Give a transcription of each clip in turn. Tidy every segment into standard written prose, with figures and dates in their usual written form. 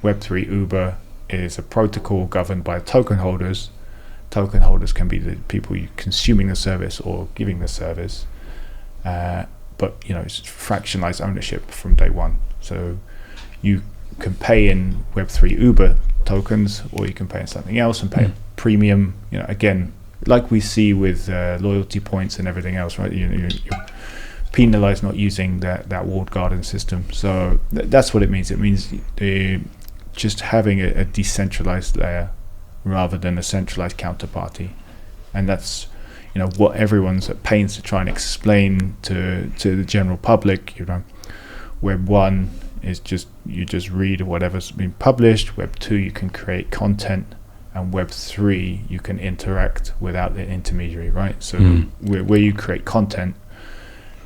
Web3 Uber is a protocol governed by token holders. Token holders can be the people consuming the service or giving the service, but it's fractionalized ownership from day one. So you can pay in Web3 Uber tokens, or you can pay in something else and pay a premium. Again, like we see with loyalty points and everything else, right? You're penalized not using that walled garden system. So that's what it means. It means just having a decentralized layer rather than a centralized counterparty, and that's what everyone's at pains to try and explain to the general public. Web 1 is you just read whatever's been published. Web 2, you can create content, and Web 3, you can interact without the intermediary, right? So where you create content,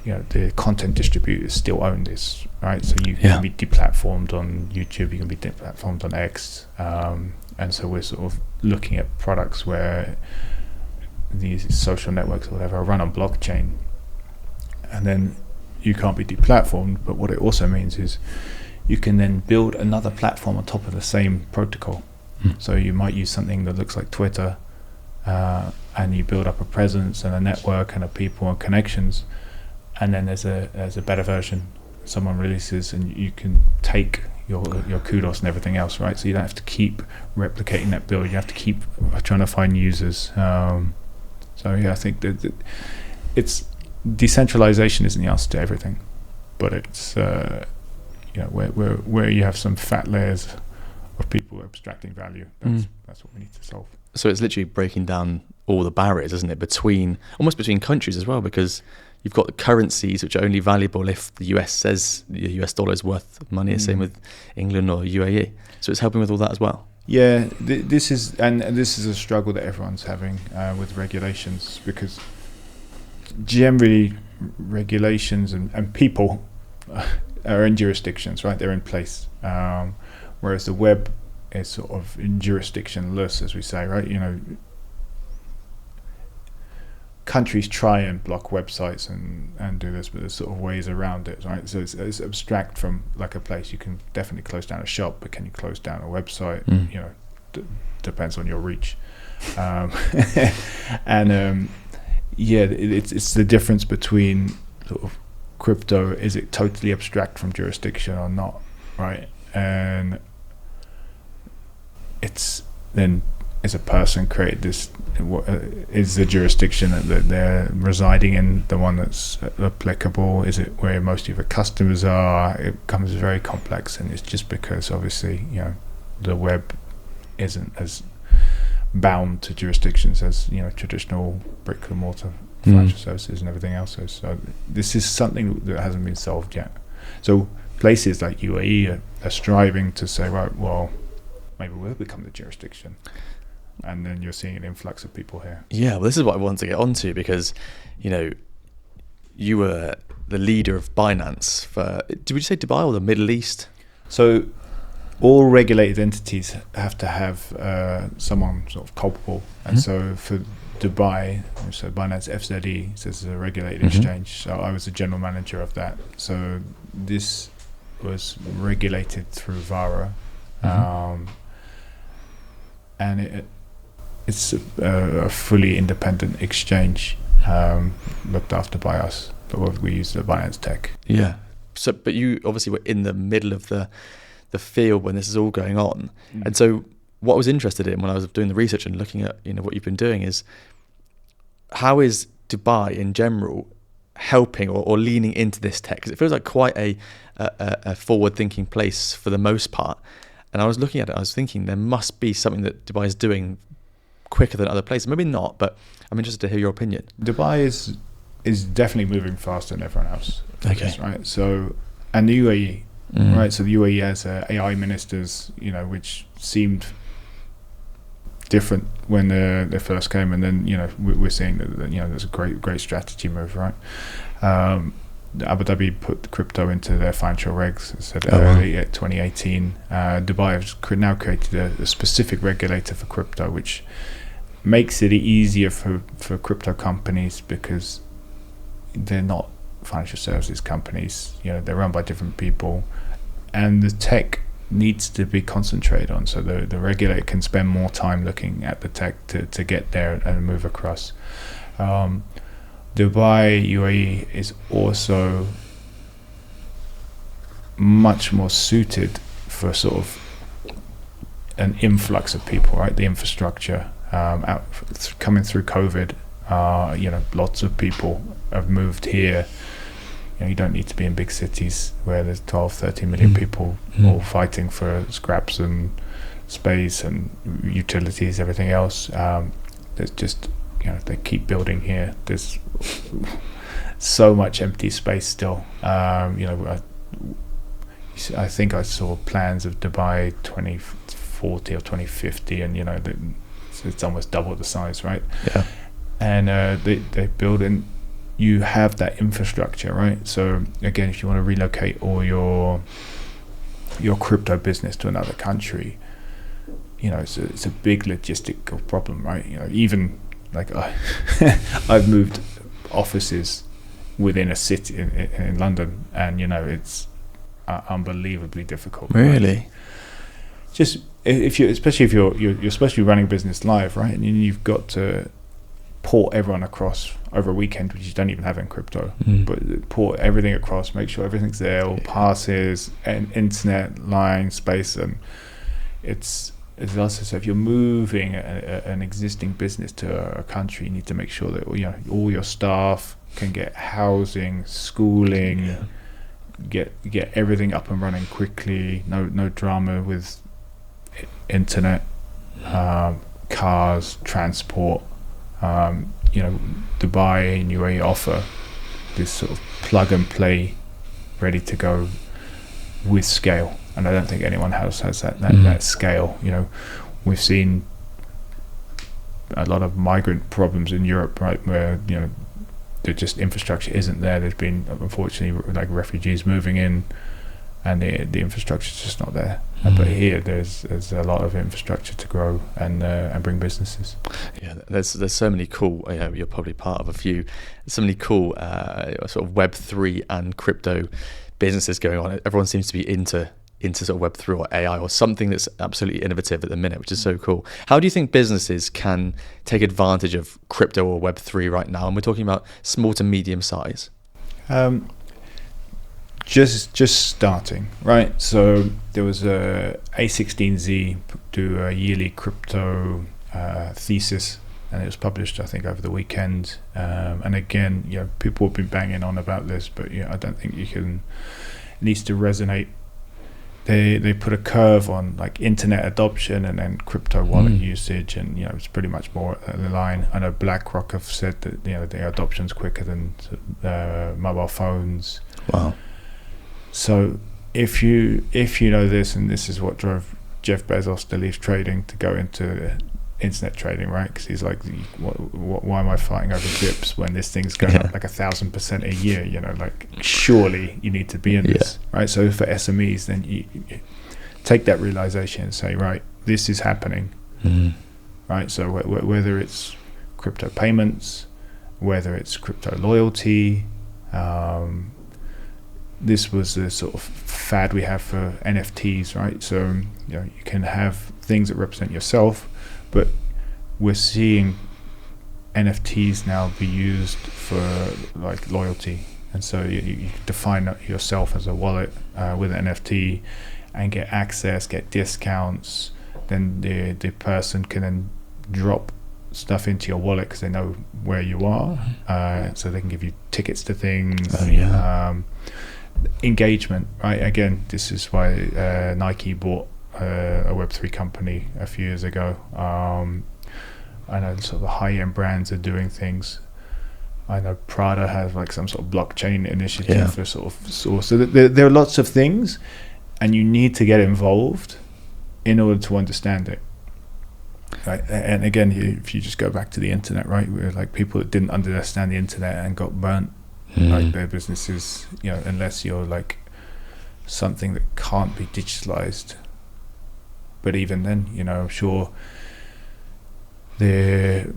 the content distributor still own this, right? So you can be deplatformed on YouTube, you can be deplatformed on X, and so we're sort of looking at products where these social networks or whatever are run on blockchain, and then you can't be deplatformed. But what it also means is you can then build another platform on top of the same protocol. So you might use something that looks like Twitter, and you build up a presence and a network and a people and connections, and then there's a better version someone releases, and you can take your kudos and everything else, right? So you don't have to keep replicating that build. You have to keep trying to find users. I think that it's decentralization isn't the answer to everything, but it's where you have some fat layers of people abstracting value. That's what we need to solve. So it's literally breaking down all the barriers, isn't it, almost between countries as well, because you've got the currencies which are only valuable if the US says the US dollar is worth money. Same with England or UAE. So it's helping with all that as well. Yeah, this is a struggle that everyone's having with regulations, because generally regulations and people are in jurisdictions, right? They're in place, whereas the web is sort of jurisdictionless, as we say, right? Countries try and block websites and do this, but there's sort of ways around it, right? So it's abstract from like a place. You can definitely close down a shop, but can you close down a website? Depends on your reach. It's the difference between sort of crypto. Is it totally abstract from jurisdiction or not, right? And it's then, is a person created this? Is the jurisdiction that they're residing in the one that's applicable? Is it where most of the customers are? It becomes very complex, and it's just because obviously the web isn't as bound to jurisdictions as traditional brick and mortar financial services and everything else. So this is something that hasn't been solved yet. So places like UAE are striving to say, right, well, maybe we'll become the jurisdiction. And then you're seeing an influx of people here. Yeah, well, this is what I want to get onto, because you were the leader of Binance for, did we say Dubai or the Middle East? So all regulated entities have to have someone sort of culpable, and so for Dubai, so Binance FZE says it's a regulated exchange. So I was the general manager of that. So this was regulated through VARA, and it's a fully independent exchange, looked after by us, but we use the Binance tech. Yeah. So, but you obviously were in the middle of the field when this is all going on, and so what I was interested in when I was doing the research and looking at what you've been doing is, how is Dubai in general helping or leaning into this tech? Because it feels like quite a forward-thinking place for the most part. And I was looking at it, I was thinking there must be something that Dubai is doing quicker than other places. Maybe not, but I'm interested to hear your opinion. Dubai is definitely moving faster than everyone else. Okay. This, right? So, and the UAE, right? So the UAE has AI ministers, which seemed different when they first came, and then we're seeing that there's a great strategy move, right? Abu Dhabi put crypto into their financial regs, said early 2018. Dubai has now created a specific regulator for crypto, which makes it easier for crypto companies, because they're not financial services companies. They're run by different people, and the tech needs to be concentrated on, so the regulator can spend more time looking at the tech to get there and move across. Dubai, UAE is also much more suited for sort of an influx of people, right? The infrastructure coming through COVID, lots of people have moved here. You don't need to be in big cities where there's 12, 13 million people all fighting for scraps and space and utilities, everything else. There's just, they keep building here. There's so much empty space still. I think I saw plans of Dubai 2040 or 2050, and it's almost double the size, right? Yeah. And they build in. You have that infrastructure, right? So again, if you want to relocate all your crypto business to another country, it's a big logistical problem, right? Even like I've moved offices within a city in London, and it's unbelievably difficult. Really? Right? Just especially if you're supposed to be running a business live, right? And you've got to port everyone across over a weekend, which you don't even have in crypto, but port everything across, make sure everything's there, all passes and internet line space. And it's also, so if you're moving an existing business to a country, you need to make sure that all your staff can get housing, schooling, get everything up and running quickly, no drama with internet, cars, transport. Dubai and UAE offer this sort of plug and play, ready to go with scale, and I don't think anyone else has that scale. We've seen a lot of migrant problems in Europe, right, where the just infrastructure isn't there. There's been, unfortunately, like refugees moving in, and the infrastructure's just not there. But here, there's a lot of infrastructure to grow and bring businesses. Yeah, there's so many cool. You're probably part of a few. So many cool sort of Web3 and crypto businesses going on. Everyone seems to be into sort of Web3 or AI or something that's absolutely innovative at the minute, which is so cool. How do you think businesses can take advantage of crypto or Web3 right now? And we're talking about small to medium size. Just starting, right? So there was a A16Z do a yearly crypto thesis, and it was published, I think, over the weekend. And again, people have been banging on about this, but I don't think it needs to resonate. They put a curve on like internet adoption and then crypto wallet usage, and it's pretty much more in line. I know BlackRock have said that their adoption's quicker than mobile phones. Wow. So if you know this, and this is what drove Jeff Bezos to leave trading to go into internet trading, right? Because he's like, why am I fighting over dips when this thing's going up like 1,000% a year? Like surely you need to be in this, right? So for SMEs, then you take that realization and say, right, this is happening, right? So whether it's crypto payments, whether it's crypto loyalty, this was the sort of fad we have for NFTs, right? So you can have things that represent yourself, but we're seeing NFTs now be used for like loyalty, and so you define yourself as a wallet with an NFT and get access, get discounts. Then the person can then drop stuff into your wallet because they know where you are, so they can give you tickets to things. Engagement, right? Again, this is why Nike bought a Web3 company a few years ago. I know sort of the high-end brands are doing things. I know Prada has like some sort of blockchain initiative for sort of source. So there are lots of things, and you need to get involved in order to understand it. Right? And again, if you just go back to the internet, right? We're like people that didn't understand the internet and got burnt. Like their businesses, unless you're like something that can't be digitalized. But even then, I'm sure let's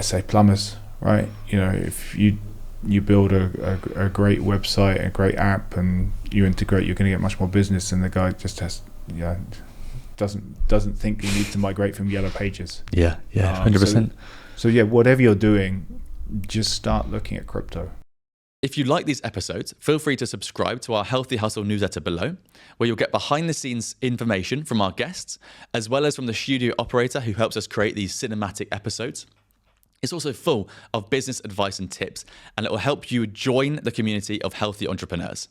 say plumbers, right? If you you build a great website, a great app, and you integrate, you're going to get much more business than the guy just has, doesn't think he needs to migrate from Yellow Pages. Yeah, 100%. So yeah, whatever you're doing, just start looking at crypto. If you like these episodes, feel free to subscribe to our Healthy Hustle newsletter below, where you'll get behind the scenes information from our guests, as well as from the studio operator who helps us create these cinematic episodes. It's also full of business advice and tips, and it will help you join the community of healthy entrepreneurs.